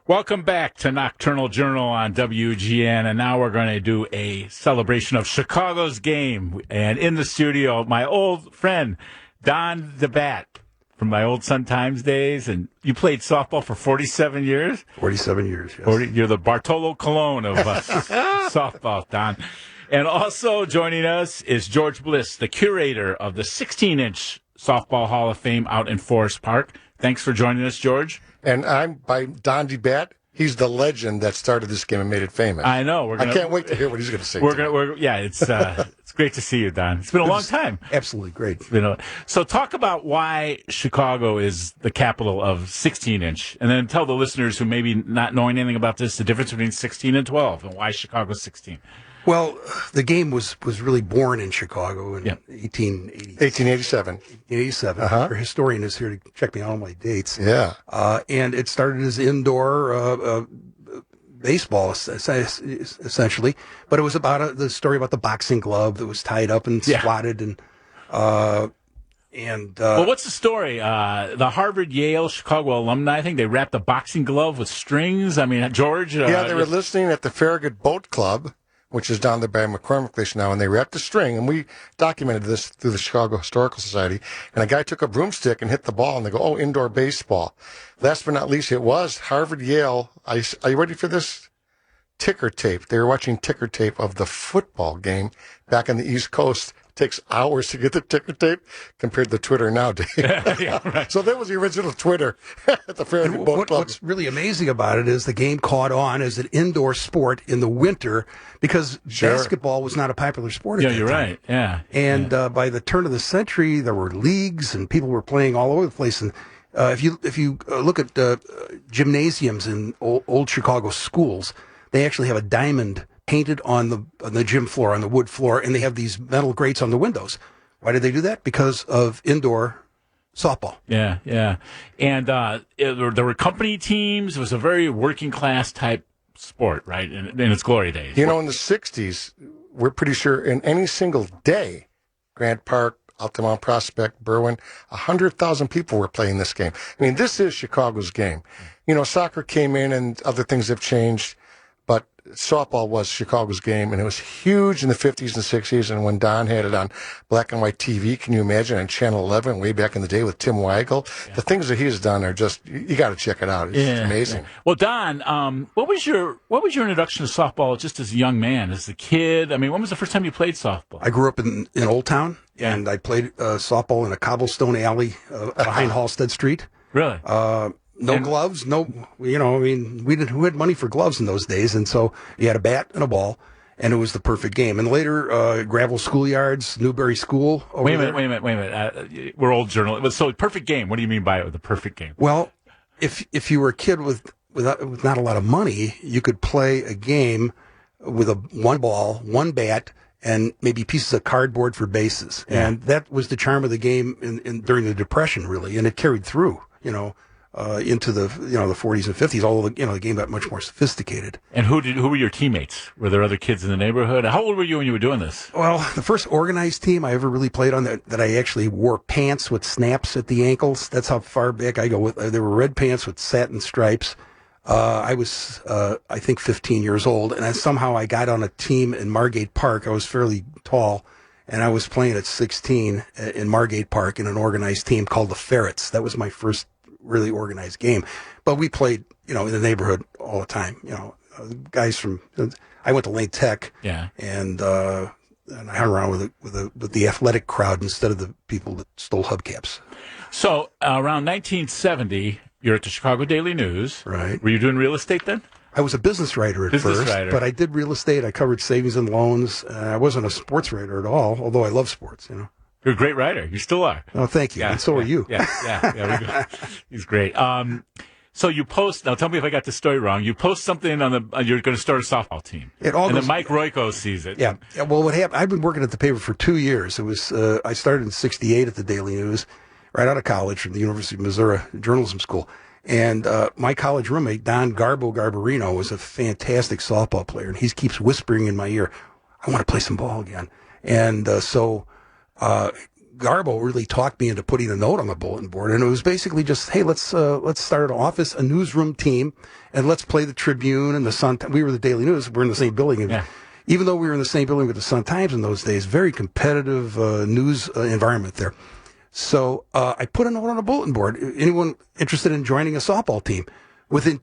Welcome back to Nocturnal Journal on WGN, and now we're going to do a celebration of Chicago's game. And in the studio, my old friend, Don DeBat, from my old Sun Times days, and you played softball for 47 years? 47 years, yes. You're the Bartolo Colon of softball, Don. And also joining us is George Bliss, the curator of the 16-inch Softball Hall of Fame out in Forest Park. Thanks for joining us, George. And I'm by Don DeBat. He's the legend that started this game and made it famous. I know. I can't wait to hear what he's going to say. It's great to see you, Don. It's been a long time. Absolutely great. So talk about why Chicago is the capital of 16-inch, and then tell the listeners who maybe not knowing anything about this the difference between 16 and 12, and why Chicago's 16. Well, the game was really born in Chicago in 1887. 1887. Our historian is here to check me on all my dates. Yeah. And it started as indoor baseball, essentially. But it was about the story about the boxing glove that was tied up and swatted. And well, what's the story? The Harvard, Yale, Chicago alumni, I think they wrapped a boxing glove with strings. I mean, George. They were listening at the Farragut Boat Club, which is down there by McCormick Place now, and they wrapped the string, and we documented this through the Chicago Historical Society, and a guy took a broomstick and hit the ball, and they go, oh, indoor baseball. Last but not least, it was Harvard, Yale. Are you ready for this? Ticker tape. They were watching ticker tape of the football game back on the East Coast. It takes hours to get the ticker tape compared to Twitter nowadays. Right. So that was the original Twitter at the Farragut Boat Club. What's really amazing about it is the game caught on as an indoor sport in the winter because basketball was not a popular sport at that you're time. Right. Yeah. And by the turn of the century, there were leagues and people were playing all over the place. And if you look at gymnasiums in old Chicago schools, they actually have a diamond painted on the gym floor, on the wood floor, and they have these metal grates on the windows. Why did they do that? Because of indoor softball. Yeah, yeah. And there were company teams. It was a very working class type sport, right, in its glory days. You know, in the 60s, we're pretty sure in any single day, Grant Park, Altamont Prospect, Berwyn, 100,000 people were playing this game. I mean, this is Chicago's game. You know, soccer came in and other things have changed, but softball was Chicago's game, and it was huge in the 50s and 60s, and when Don had it on black and white TV, can you imagine, on Channel 11 way back in the day with Tim Weigel? Yeah. The things that he has done are just, you got to check it out. It's amazing. Yeah. Well, Don, what was your introduction to softball just as a young man, as a kid? I mean, when was the first time you played softball? I grew up in Old Town, and I played softball in a cobblestone alley behind Halstead Street. Really? No gloves, we had money for gloves in those days, and so you had a bat and a ball, and it was the perfect game. And later, gravel schoolyards, Newberry School. Wait a minute. We're old journalists. So perfect game. What do you mean by the perfect game? Well, if you were a kid with not a lot of money, you could play a game with one ball, one bat, and maybe pieces of cardboard for bases. Yeah. And that was the charm of the game during the Depression, really, and it carried through, into the 40s and 50s. Although the game got much more sophisticated. And who were your teammates? Were there other kids in the neighborhood? How old were you when you were doing this? Well, the first organized team I ever really played on that I actually wore pants with snaps at the ankles. That's how far back I go. There were red pants with satin stripes. I was I think 15 years old, and somehow I got on a team in Margate Park. I was fairly tall, and I was playing at 16 in Margate Park in an organized team called the Ferrets. That was my first really organized game. But we played, in the neighborhood all the time. Guys I went to Lane Tech, and I hung around with the athletic crowd instead of the people that stole hubcaps. So around 1970, you're at the Chicago Daily News. Right. Were you doing real estate then? I was a business writer at first, but I did real estate. I covered savings and loans. I wasn't a sports writer at all, although I love sports, You're a great writer. You still are. Oh, thank you. And so are you. Yeah. He's great. So you post, now tell me if I got the story wrong. You post something on you're going to start a softball team. And then Mike Royko sees it. Yeah. Well, what happened, I've been working at the paper for 2 years. It was, I started in 1968 at the Daily News, right out of college from the University of Missouri Journalism School. And my college roommate, Don Garbarino, was a fantastic softball player. And he keeps whispering in my ear, I want to play some ball again. And so Garbo really talked me into putting a note on the bulletin board, and it was basically just, hey, let's start a newsroom team, and let's play the Tribune and the Sun. We were the Daily News. We're in the same building. Yeah. Even though we were in the same building with the Sun Times in those days, very competitive news environment there. So I put a note on a bulletin board. Anyone interested in joining a softball team? Within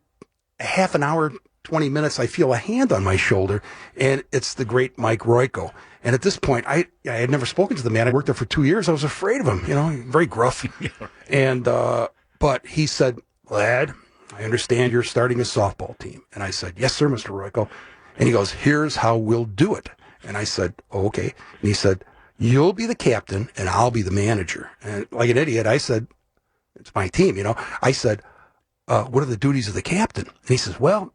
a half an hour, 20 minutes, I feel a hand on my shoulder, and it's the great Mike Royko. And at this point, I had never spoken to the man. I worked there for 2 years. I was afraid of him, very gruff. And but he said, "Lad, I understand you're starting a softball team." And I said, "Yes, sir, Mr. Royko." And he goes, "Here's how we'll do it." And I said, "Oh, okay." And he said, "You'll be the captain, and I'll be the manager." And like an idiot, I said, "It's my team, I said, "What are the duties of the captain?" And he says, "Well,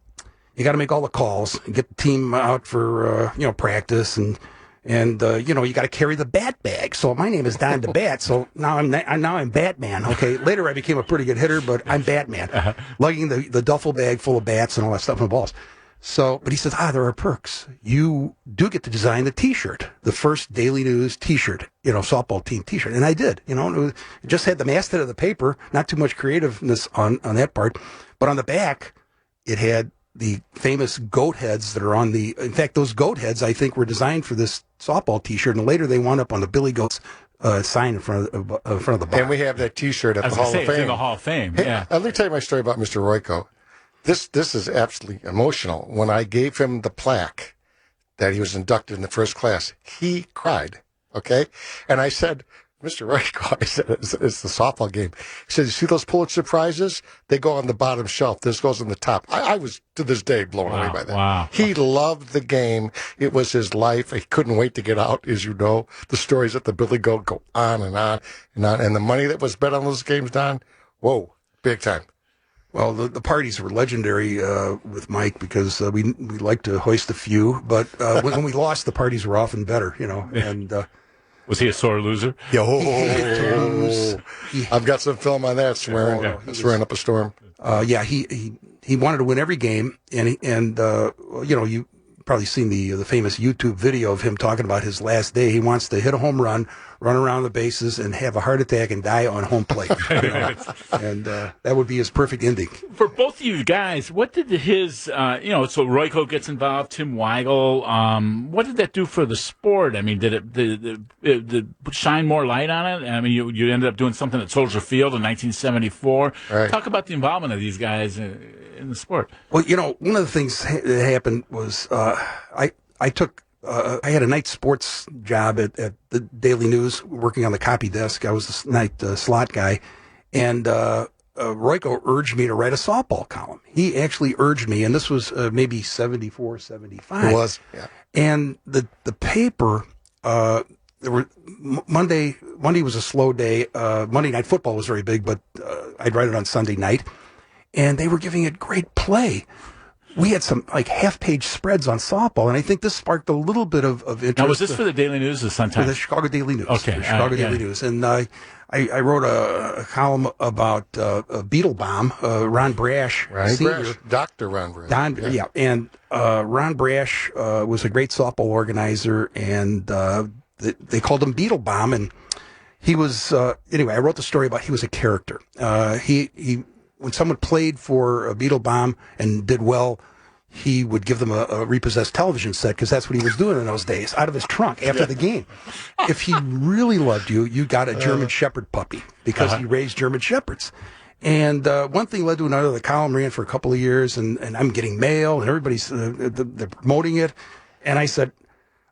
you got to make all the calls and get the team out for practice, and you got to carry the bat bag." So my name is Don DeBat. So now I'm Batman. Okay. Later I became a pretty good hitter, but I'm Batman, lugging the duffel bag full of bats and all that stuff and balls. So, but he says, there are perks. You do get to design the T-shirt, the first Daily News T-shirt, softball team T-shirt. And I did, it just had the masthead of the paper, not too much creativeness on that part. But on the back, it had the famous goat heads that are in fact, those goat heads, I think, were designed for this softball T-shirt. And later they wound up on the Billy Goats sign in front of the bar. And we have that T-shirt at the Hall of Fame. It's in the Hall of Fame, yeah. Let me tell you my story about Mr. Royko. This is absolutely emotional. When I gave him the plaque that he was inducted in the first class, he cried, okay? And I said, "Mr. Royko," I said, it's the softball game. He said, "You see those Pulitzer Prizes? They go on the bottom shelf. This goes on the top." I was, to this day, blown away by that. Wow. He loved the game. It was his life. He couldn't wait to get out. As you know, the stories at the Billy Goat go on and on and on. And the money that was bet on those games, Don, whoa, big time. Well, the parties were legendary with Mike because we liked to hoist a few, but when we lost, the parties were often better, And was he a sore loser? I've got some film on that swearing up a storm. He wanted to win every game, and you probably seen the famous YouTube video of him talking about his last day. He wants to hit a home run around the bases, and have a heart attack and die on home plate. And that would be his perfect ending. For both of you guys, what did his, so Royko gets involved, Tim Weigel, what did that do for the sport? I mean, did it shine more light on it? I mean, you ended up doing something at Soldier Field in 1974. Right. Talk about the involvement of these guys in the sport. Well, one of the things that happened was I had a night sports job at the Daily News, working on the copy desk. I was the night slot guy, and Royko urged me to write a softball column. He actually urged me, and this was maybe 74, 75. It was, yeah. And the paper, Monday was a slow day. Monday Night Football was very big, but I'd write it on Sunday night, and they were giving it great play. We had some half-page spreads on softball, and I think this sparked a little bit of interest. Now, was this for the Daily News or the Sun Times? For the Chicago Daily News. Okay. The Chicago Daily News. And I wrote a column about Beetle Bomb, Ron Brash, Sr. Dr. Ron Brash. And Ron Brash was a great softball organizer, and they called him Beetle Bomb, and he was, anyway, I wrote the story about he was a character. He when someone played for a Beetle Bomb and did well, he would give them a repossessed television set, because that's what he was doing in those days, out of his trunk after the game. If he really loved you, you got a German Shepherd puppy, because he raised German Shepherds. And one thing led to another. The column ran for a couple of years, and I'm getting mail, and everybody's they're promoting it. And I said,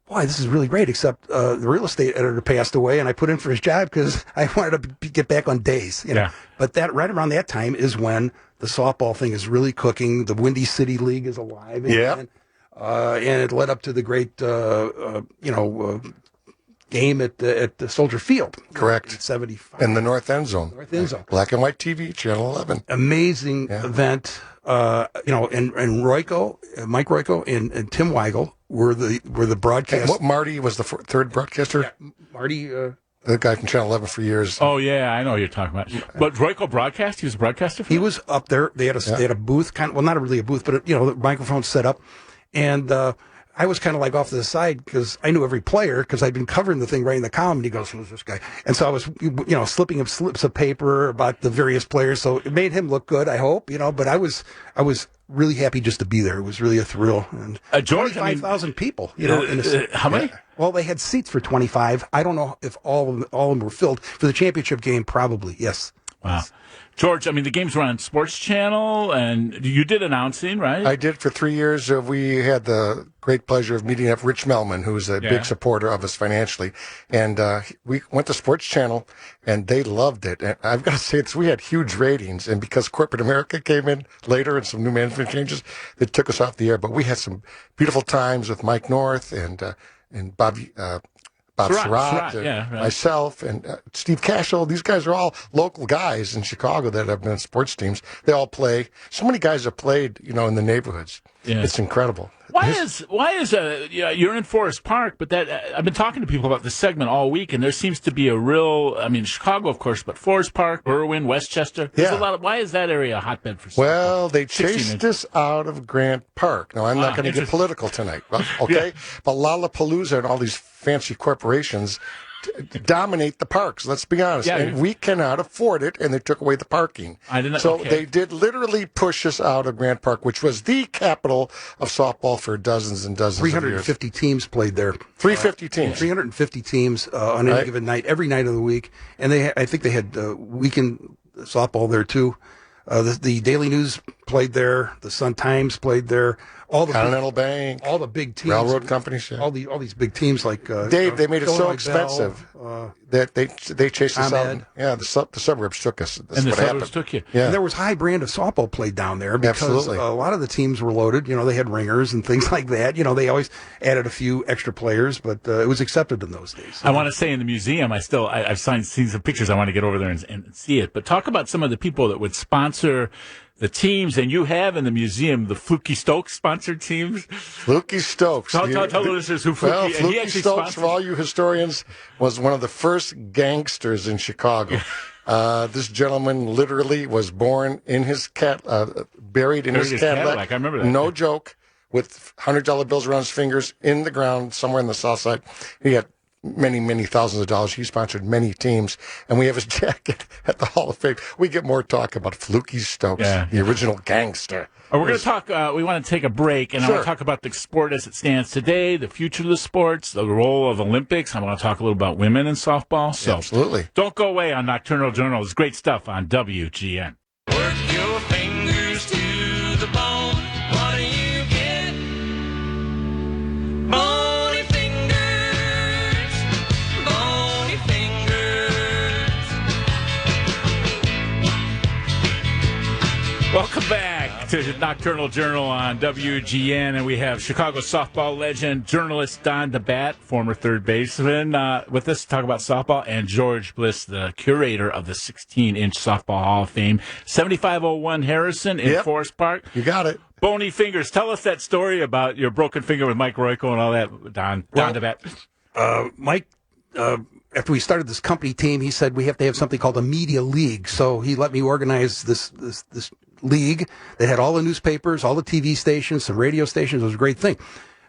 boy, this is really great, except the real estate editor passed away, and I put in for his job because I wanted to get back on days. Yeah. But that right around that time is when the softball thing is really cooking. The Windy City League is alive. And it led up to the great, game at the Soldier Field. Correct. In 75. In the North End Zone. North End Zone. Black and white TV, Channel 11. Amazing event. And Royko, Mike Royko, and Tim Weigel were the broadcast. And Marty was the third broadcaster? Yeah, Marty. The guy from Channel 11 for years. Oh, yeah, I know what you're talking about. But Royko broadcast? He was a broadcaster for He was up there. They had a booth, not really a booth, but the microphone set up. And I was kind of like off to the side because I knew every player because I'd been covering the thing right in the column. And he goes, "Who's this guy?" And so I was, slipping him slips of paper about the various players. So it made him look good, I hope, But I was really happy just to be there. It was really a thrill. And George, 25,000 people, how many? Well, they had seats for 25. I don't know if all of them were filled for the championship game. Probably, yes. Wow. George, the games were on Sports Channel, and you did announcing, right? I did for 3 years. We had the great pleasure of meeting up Rich Melman, who's a big supporter of us financially. And we went to Sports Channel, and they loved it. And I've got to say, we had huge ratings. And because corporate America came in later and some new management changes, it took us off the air. But we had some beautiful times with Mike North and Bob Surratt, myself, and Steve Cashel. These guys are all local guys in Chicago that have been in sports teams. They all play. So many guys have played, in the neighborhoods. Yeah. It's incredible. Why is you're in Forest Park, but I've been talking to people about this segment all week, and there seems to be a real, Chicago, of course, but Forest Park, Berwyn, Westchester. There's a lot of, why is that area a hotbed for sports? Well, they chased us out of Grant Park. Now, I'm not going to get political tonight, okay? But Lollapalooza and all these fancy corporations dominate the parks. Let's be honest. Yeah, and we cannot afford it, and they took away the parking. They did literally push us out of Grant Park, which was the capital of softball for dozens and dozens of years. 350 teams played there. 350 teams. 350 teams on any given night, every night of the week. And I think they had weekend softball there, too. The Daily News played there. The Sun-Times played there. All the Continental Bank, all the big teams, railroad companies, all these big teams like Dave. They made it so expensive that they chased us out. Yeah, the suburbs took us. That's and the what suburbs happened. took you. Yeah, and there was high brand of softball played down there because a lot of the teams were loaded. They had ringers and things like that. They always added a few extra players, but it was accepted in those days. I want to say in the museum, I've seen some pictures. I want to get over there and see it. But talk about some of the people that would sponsor the teams, and you have in the museum the Fluky Stokes sponsored teams. Fluky Stokes. Tell the listeners who Fluky. Well, Fluky Stokes, for all you historians, was one of the first gangsters in Chicago. This gentleman literally was born in his buried in his Cadillac. I remember that. No joke, with $100 bills around his fingers in the ground somewhere in the South Side. He had many, many thousands of dollars. He sponsored many teams, and we have his jacket at the Hall of Fame. We get more talk about Fluky Stokes, the original gangster. We're going to talk, we want to take a break, and I want to talk about the sport as it stands today, the future of the sports, the role of Olympics. I want to talk a little about women in softball. So absolutely. Don't go away on Nocturnal Journal. It's great stuff on WGN. Work your fingers to the bone. What do you get? Bony fingers. Bony fingers. Welcome back to Nocturnal Journal on WGN, and we have Chicago softball legend, journalist Don DeBat, former third baseman, with us to talk about softball, and George Bliss, the curator of the 16-inch Softball Hall of Fame, 7501 Harrison in Forest Park. You got it. Bony fingers. Tell us that story about your broken finger with Mike Royko and all that, Don DeBat. Mike, after we started this company team, he said we have to have something called a media league. So he let me organize this league that had all the newspapers, all the TV stations, some radio stations. It was a great thing.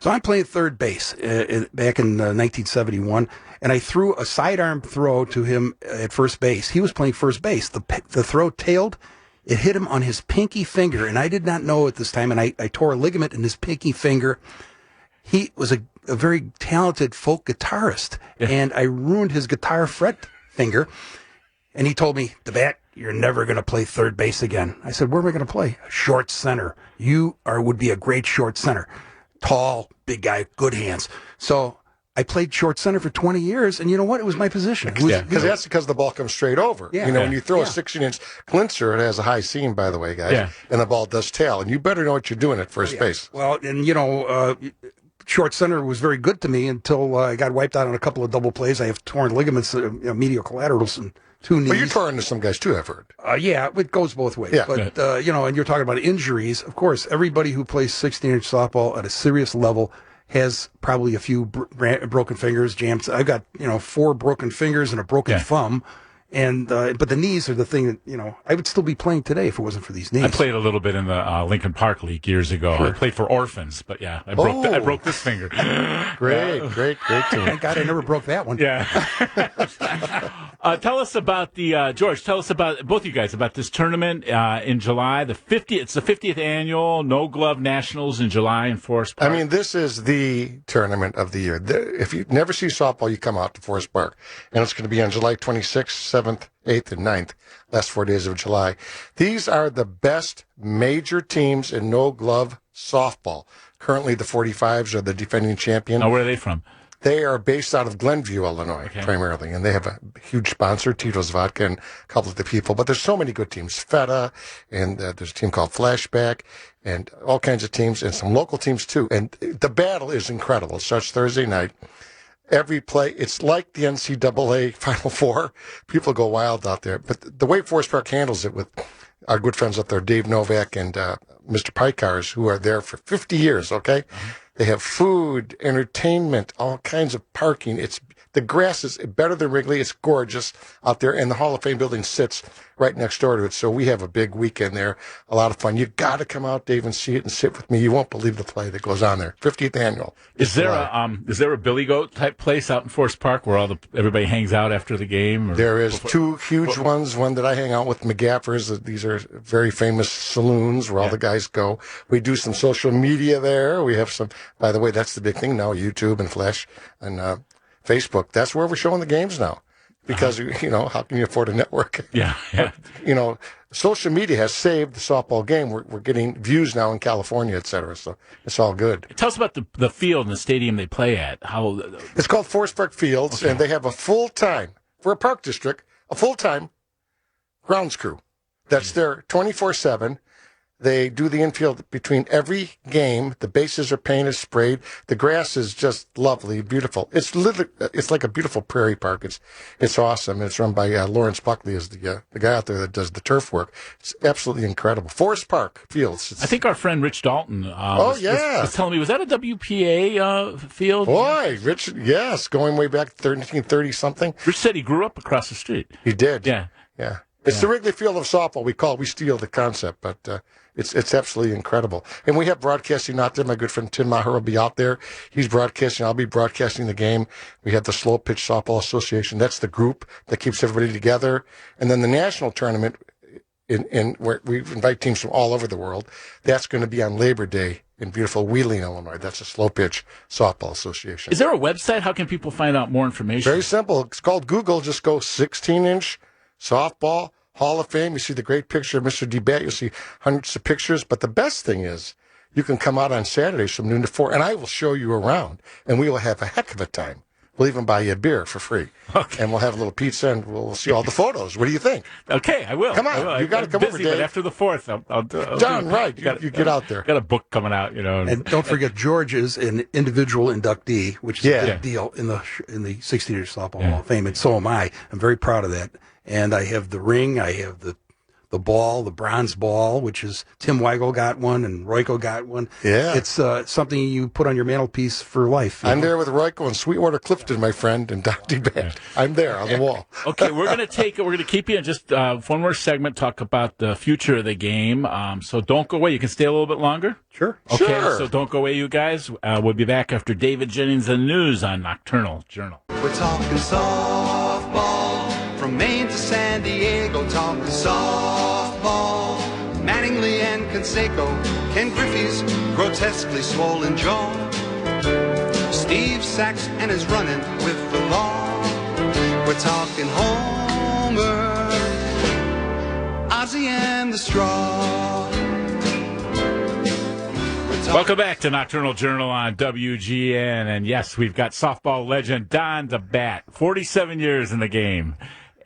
So I'm playing third base back in 1971, and I threw a sidearm throw to him at first base. He was playing first base. The throw tailed. It hit him on his pinky finger, and I did not know at this time, and I tore a ligament in his pinky finger. He was a very talented folk guitarist, and I ruined his guitar fret finger. And he told me, DeBat, you're never going to play third base again. I said, where am I going to play? Short center. You would be a great short center. Tall, big guy, good hands. So I played short center for 20 years, and you know what? It was my position. Because the ball comes straight over. Yeah. When you throw a 16-inch clincher, it has a high seam, by the way, guys, and the ball does tail. And you better know what you're doing at first base. Well, and, short center was very good to me until I got wiped out on a couple of double plays. I have torn ligaments, medial collaterals, and two knees. Well, you tore into some guys, too, I've heard. It goes both ways. Yeah. But, and you're talking about injuries. Of course, everybody who plays 16-inch softball at a serious level has probably a few broken fingers, jams. I've got, 4 broken fingers and a broken thumb. And but the knees are the thing that, I would still be playing today if it wasn't for these knees. I played a little bit in the Lincoln Park League years ago. Sure. I played for Orphans, but yeah, I broke this finger. Great team. Thank God I never broke that one. Yeah. Tell us about George. Tell us about both you guys about this tournament in July. It's the 50th annual No Glove Nationals in July in Forest Park. I mean, this is the tournament of the year. If you never see softball, you come out to Forest Park, and it's going to be on July 26th, 7th, 8th, and 9th, last 4 days of July. These are the best major teams in No Glove softball. Currently, the 45s are the defending champion. Now, where are they from? They are based out of Glenview, Illinois, primarily, and they have a huge sponsor, Tito's Vodka, and a couple of the people. But there's so many good teams, Feta, and there's a team called Flashback, and all kinds of teams, and some local teams too. And the battle is incredible. It starts Thursday night. Every play, it's like the NCAA Final Four. People go wild out there. But the way Forest Park handles it with our good friends up there, Dave Novak and Mr. Pikars, who are there for 50 years, okay? They have food, entertainment, all kinds of parking. The grass is better than Wrigley. It's gorgeous out there, and the Hall of Fame building sits right next door to it. So we have a big weekend there, a lot of fun. You got to come out, Dave, and see it and sit with me. You won't believe the play that goes on there. 50th annual. Is there a Billy Goat type place out in Forest Park where everybody hangs out after the game? There is two huge ones. One that I hang out with, McGaffers. These are very famous saloons where all the guys go. We do some social media there. We have some. By the way, that's the big thing now. YouTube and Flash and Facebook. That's where we're showing the games now. Because, how can you afford a network? Yeah. Social media has saved the softball game. We're getting views now in California, et cetera. So it's all good. Tell us about the field and the stadium they play at. It's called Forest Park Fields, and they have a full-time, for a park district, a full-time grounds crew. That's there 24/7. They do the infield between every game. The bases are painted, sprayed. The grass is just lovely, beautiful. It's like a beautiful prairie park. It's awesome. It's run by Lawrence Buckley, is the guy out there that does the turf work. It's absolutely incredible. Forest Park Fields. I think our friend Rich Dalton was telling me, was that a WPA field? Boy, Rich, yes, going way back 1930-something. Rich said he grew up across the street. He did. Yeah. It's the Wrigley Field of softball. We steal the concept, but it's absolutely incredible. And we have broadcasting out there. My good friend Tim Maher will be out there. He's broadcasting. I'll be broadcasting the game. We have the Slow Pitch Softball Association. That's the group that keeps everybody together. And then the national tournament, in where we invite teams from all over the world. That's going to be on Labor Day in beautiful Wheeling, Illinois. That's a Slow Pitch Softball Association. Is there a website? How can people find out more information? Very simple. It's called Google. Just go 16-inch softball Hall of Fame. You see the great picture of Mr. DeBat. You'll see hundreds of pictures. But the best thing is you can come out on Saturdays from noon to 4, and I will show you around, and we will have a heck of a time. We'll even buy you a beer for free. Okay. And we'll have a little pizza, and we'll see all the photos. What do you think? Okay, I will. Come on. You got to come busy, over, Dave. But after the 4th, I'll do it. John, right. You get out there. Got a book coming out, And don't forget, George is an individual inductee, which is a big deal in the 16-inch softball Hall of Fame, and so am I. I'm very proud of that. And I have the ring. I have the ball, the bronze ball, which is Tim Weigel got one and Royko got one. Yeah. It's something you put on your mantelpiece for life. I'm there with Royko and Sweetwater Clifton, my friend, and Don DeBat. Yeah. I'm there on the wall. Okay, we're going to keep you in just one more segment, talk about the future of the game. So don't go away. You can stay a little bit longer? Sure. Okay, sure. So don't go away, you guys. We'll be back after David Jennings and news on Nocturnal Journal. We're talking softball. From Maine to San Diego, talking softball. Mattingly and Canseco, Ken Griffey's grotesquely swollen jaw. Steve Sachs and his running with the law. We're talking Homer, Ozzie and the Straw. Welcome back to Nocturnal Journal on WGN. And yes, we've got softball legend Don DeBat, 47 years in the game.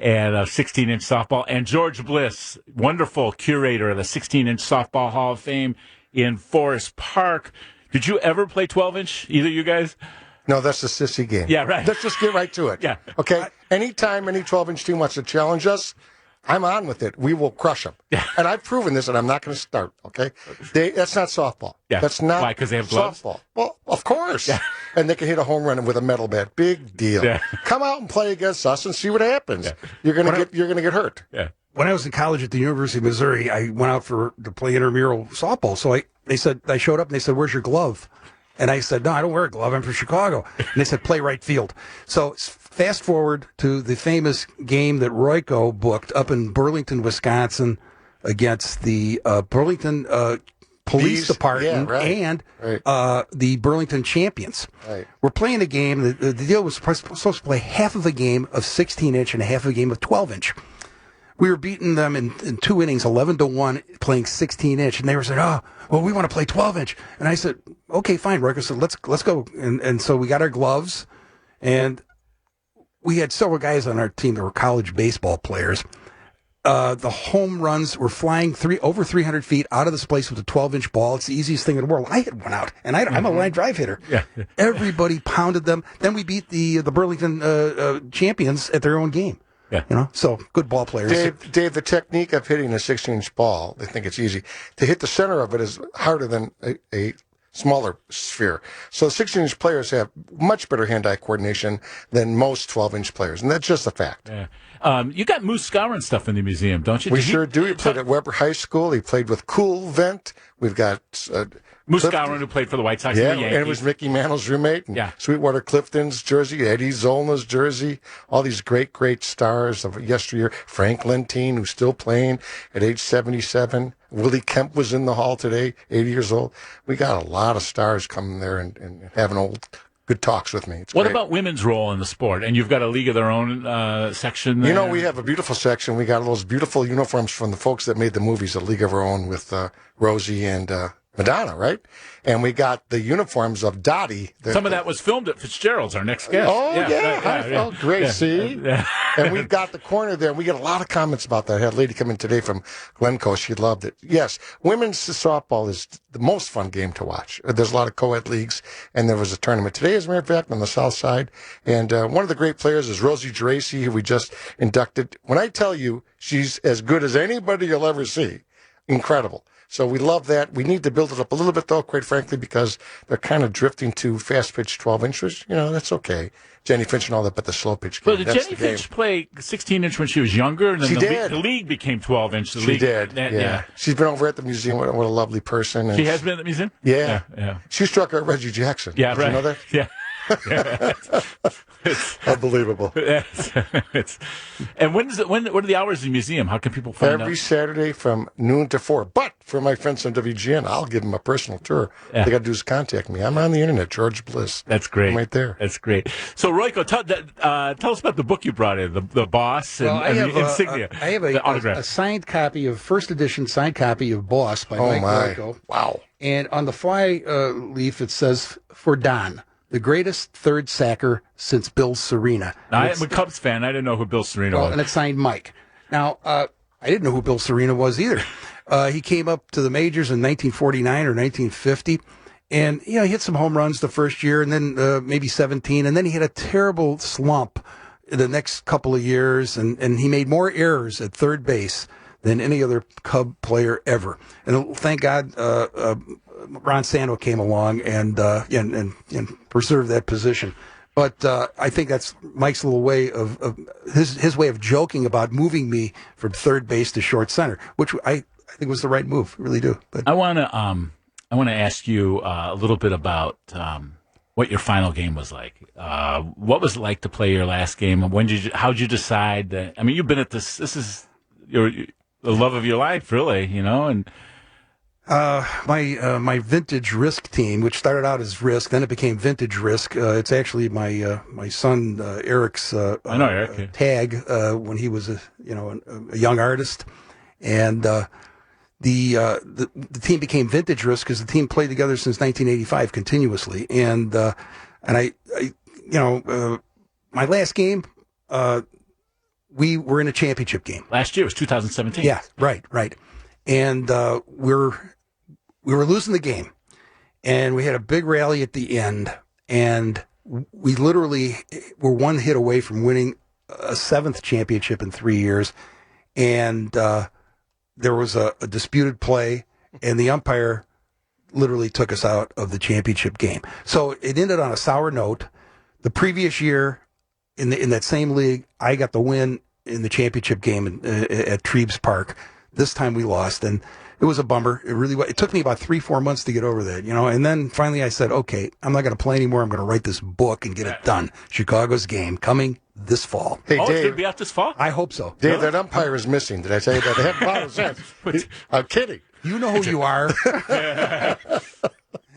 And a 16-inch softball. And George Bliss, wonderful curator of the 16-inch softball Hall of Fame in Forest Park. Did you ever play 12-inch, either of you guys? No, that's the sissy game. Yeah, right. Let's just get right to it. Yeah. Okay? Anytime any 12-inch team wants to challenge us, I'm on with it. We will crush them. Yeah. And I've proven this, and I'm not going to start, okay? That's not softball. Yeah. That's not Why, 'cause they have gloves? softball. Well, of course. Yeah. And they can hit a home run with a metal bat. Big deal. Yeah. Come out and play against us and see what happens. Yeah. You're going to get hurt. Yeah. When I was in college at the University of Missouri, I went out to play intramural softball. So I showed up and they said, "Where's your glove?" And I said, "No, I don't wear a glove. I'm from Chicago." And they said, "Play right field." So fast forward to the famous game that Royko booked up in Burlington, Wisconsin, against the Burlington Police Department and the Burlington Champions. Right. We're playing a game. The deal was supposed to play half of a game of 16-inch and half of a game of 12-inch. We were beating them in 2 innings, 11-1, playing 16-inch, and they were saying, "Oh, well, we want to play 12-inch." And I said, "Okay, fine." Royko said, "Let's go." And so we got our gloves, and we had several guys on our team that were college baseball players. The home runs were flying over 300 feet out of this place with a 12-inch ball. It's the easiest thing in the world. I hit one out, and I'm a line drive hitter. Yeah. Everybody pounded them. Then we beat the Burlington champions at their own game. Yeah. So good ball players. Dave, the technique of hitting a 16-inch ball, they think it's easy. To hit the center of it is harder than a smaller sphere. So 16-inch players have much better hand-eye coordination than most 12-inch players, and that's just a fact. Yeah. You got Moose Skowron stuff in the museum, don't you? We sure do. He played at Weber High School. He played with Cool Vent. We've got Moose Skowron, who played for the White Sox yeah, and the Yankees. and it was Mickey Mantle's roommate. And Yeah. Sweetwater Clifton's jersey, Eddie Zollner's jersey, all these great, great stars of yesteryear. Frank Lentine, who's still playing at age 77. Willie Kemp was in the hall today, 80 years old. We got a lot of stars coming there and having good talks with me. It's What great. about women's role in the sport? And you've got a League of Their Own section there? You know, we have a beautiful section. We got those beautiful uniforms from the folks that made the movies, A League of Our Own, with Rosie and Madonna, right? And we got the uniforms of Dottie. Some of that was filmed at Fitzgerald's, our next guest. Oh, yeah. Great, see? Yeah. And we've got the corner there. We get a lot of comments about that. I had a lady come in today from Glencoe. She loved it. Yes, women's softball is the most fun game to watch. There's a lot of co-ed leagues, and there was a tournament today, as a matter of fact, on the south side. And one of the great players is Rosie Geraci, who we just inducted. When I tell you she's as good as anybody you'll ever see, incredible. So we love that. We need to build it up a little bit, though, quite frankly, because they're kind of drifting to fast-pitch 12-inches. You know, that's okay. Jenny Finch and all that, but the slow-pitch game, Well, did Jenny Finch play 16-inch when she was younger? And then She the did. The league became 12-inch. She did, yeah. She's been over at the museum. What a lovely person. And She has been at the museum? Yeah. Yeah. She struck out Reggie Jackson. Yeah, Did right. you know that? Yeah. Unbelievable. And what are the hours in the museum? How can people find Every out? Saturday from noon to 4. But for my friends on WGN, I'll give them a personal tour. Yeah. All they got to do is contact me. I'm on the internet, George Bliss. That's great. I'm right there. That's great. So, Royko, tell us about the book you brought in, the Boss and, the insignia. I have the autograph. a signed copy of first edition signed copy of Boss by Mike Royko. Wow. And on the fly leaf it says, "For Don, the greatest third sacker since Bill Serena." Now, I'm a Cubs fan. I didn't know who Bill Serena Well, was. and it's signed Mike. Now, I didn't know who Bill Serena was either. He came up to the majors in 1949 or 1950. And, he hit some home runs the first year and then maybe 17. And then he had a terrible slump the next couple of years. And he made more errors at third base than any other Cub player ever. And thank God Ron Santo came along and preserved that position. But I think that's Mike's little way of his way of joking about moving me from third base to short center, which I think was the right move. I really do. But I want to ask you a little bit about what your final game was like. What was it like to play your last game? How'd you decide that? I mean, you've been at this. This is the love of your life, really. And my vintage Risk team, which started out as Risk, then it became Vintage Risk. It's actually my son Eric's I know Eric. Yeah. tag when he was a young artist, and the team became Vintage Risk because the team played together since 1985 continuously, and I my last game we were in a championship game. Last year was 2017. Yeah, right. And we were losing the game, and we had a big rally at the end, and we literally were one hit away from winning a 7th championship in 3 years. and there was a disputed play, and the umpire literally took us out of the championship game. So it ended on a sour note. The previous year, in that same league, I got the win in the championship game at Treves Park. This time we lost, and it was a bummer. It really was. It took me about 3-4 months to get over that, and then finally I said, okay, I'm not going to play anymore. I'm going to write this book and get it done. Chicago's game coming this fall. Hey, It's going Dave, to be out this fall? I hope so. Dave, that umpire is missing. Did I tell you that? They haven't found his head. I'm kidding. You know who you are.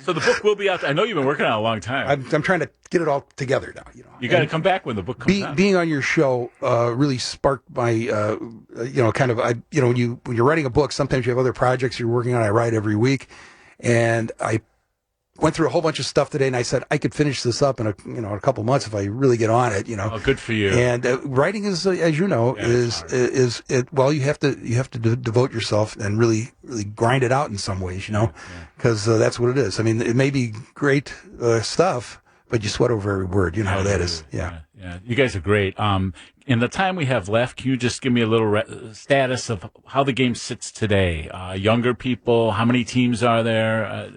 So the book will be out. I know you've been working on it a long time. I'm trying to get it all together now. You got to come back when the book comes out. Being on your show really sparked my, when you're writing a book, sometimes you have other projects you're working on. I write every week, and I went through a whole bunch of stuff today, and I said I could finish this up in a couple months if I really get on it. Oh, good for you. And writing is, as you know, you have to devote yourself and really grind it out in some ways, because that's what it is. I mean, it may be great stuff, but you sweat over every word. You know how that is. Yeah. You guys are great. In the time we have left, can you just give me a little status of how the game sits today? Younger people, how many teams are there?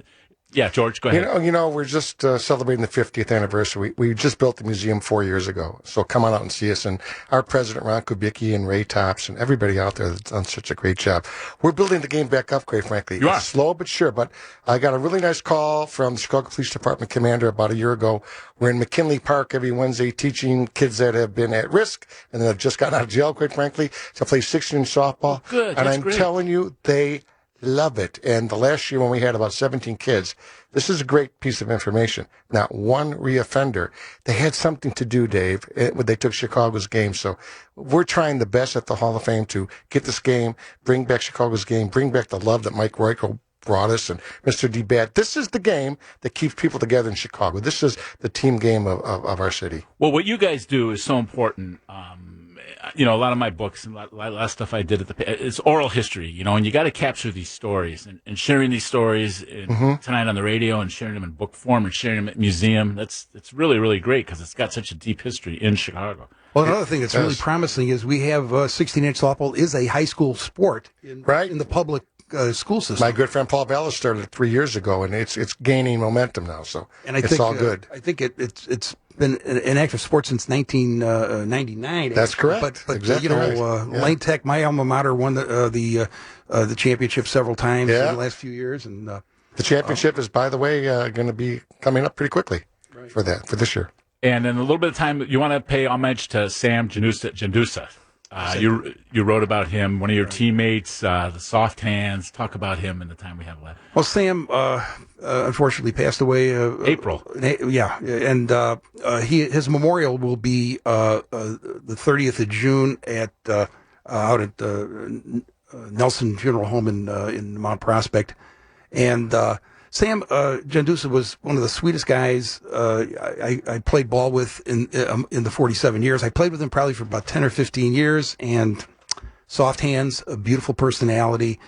Yeah, George, go ahead. We're just celebrating the 50th anniversary. We just built the museum 4 years ago, so come on out and see us. And our president, Ron Kubicki, and Ray Tops, and everybody out there that's done such a great job. We're building the game back up, quite frankly. You are. It's slow but sure, but I got a really nice call from the Chicago Police Department commander about a year ago. We're in McKinley Park every Wednesday teaching kids that have been at risk and that have just gotten out of jail, quite frankly, to play 16-inch softball. Good, and that's I'm great. telling you, they love it. And the last year when we had about 17 kids, this is a great piece of information. Not one reoffender. They had something to do, Dave, when they took Chicago's game. So we're trying the best at the Hall of Fame to get this game, bring back Chicago's game, bring back the love that Mike Royko brought us and Mr. DeBat. This is the game that keeps people together in Chicago. This is the team game of our city. Well, what you guys do is so important. A lot of my books and a lot of stuff I did it's oral history, and you got to capture these stories and sharing these stories tonight on the radio and sharing them in book form and sharing them at museum. It's really, really great because it's got such a deep history in Chicago. Well, another thing that's really promising is we have 16-inch softball is a high school sport in the public school system. My good friend Paul Ballas started it 3 years ago, and it's gaining momentum now. So it's all good. I think it's been an active sport since 1999. That's correct. But exactly Lane Tech, my alma mater, won the championship several times in the last few years, and the championship is, by the way, going to be coming up pretty quickly for this year. And in a little bit of time, you want to pay homage to Sam Jandusa. You wrote about him, one of your teammates, the soft hands. Talk about him in the time we have left. Well, Sam unfortunately passed away. April. Yeah, and his memorial will be the 30th of June out at Nelson Funeral Home in Mount Prospect, and. Sam Jandusa was one of the sweetest guys I played ball with in the 47 years. I played with him probably for about 10 or 15 years, and soft hands, a beautiful personality.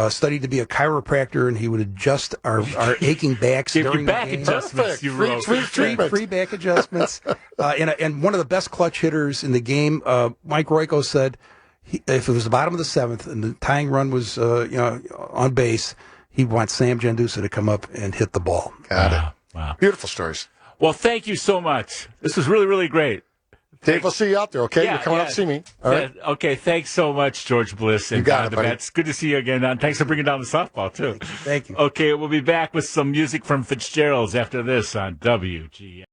Studied to be a chiropractor, and he would adjust our aching backs Give during you back the game. adjustments. You wrote. Free back adjustments. And one of the best clutch hitters in the game. Mike Royko said, if it was the bottom of the seventh and the tying run was on base, he wants Sam Jandusa to come up and hit the ball. Got it. Wow. Beautiful stories. Well, thank you so much. This was really, really great. Dave, we'll see you out there, okay? You're coming up to see me. All right. Okay, thanks so much, George Bliss. And you got Don it, buddy. DeBat. It's good to see you again, Don. Thanks for bringing down the softball, too. Thank you. Okay, we'll be back with some music from Fitzgerald's after this on WGN.